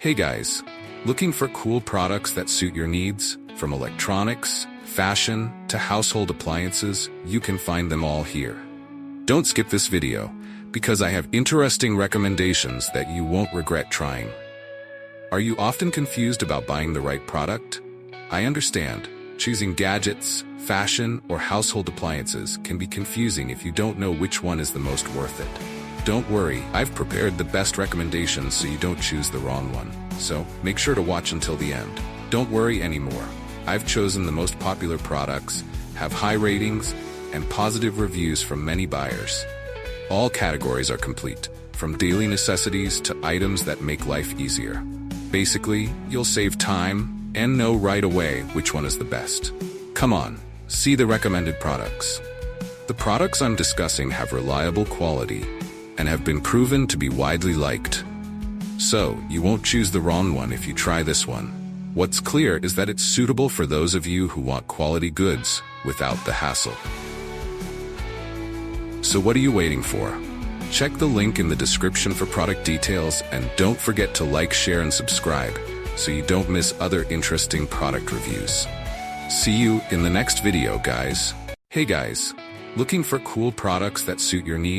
Hey guys, looking for cool products that suit your needs? From electronics, fashion, to household appliances, you can find them all here. Don't skip this video, because I have interesting recommendations that you won't regret trying. Are you often confused about buying the right product? I understand. Choosing gadgets, fashion, or household appliances can be confusing if you don't know which one is the most worth it. Don't worry, I've prepared the best recommendations so you don't choose the wrong one. So, make sure to watch until the end. Don't worry anymore. I've chosen the most popular products, have high ratings, and positive reviews from many buyers. All categories are complete, from daily necessities to items that make life easier. Basically, you'll save time and know right away which one is the best. Come on, see the recommended products. The products I'm discussing have reliable quality and have been proven to be widely liked. So, you won't choose the wrong one if you try this one. What's clear is that it's suitable for those of you who want quality goods without the hassle. So what are you waiting for? Check the link in the description for product details, and don't forget to like, share, and subscribe so you don't miss other interesting product reviews. See you in the next video, guys. Hey guys, looking for cool products that suit your needs?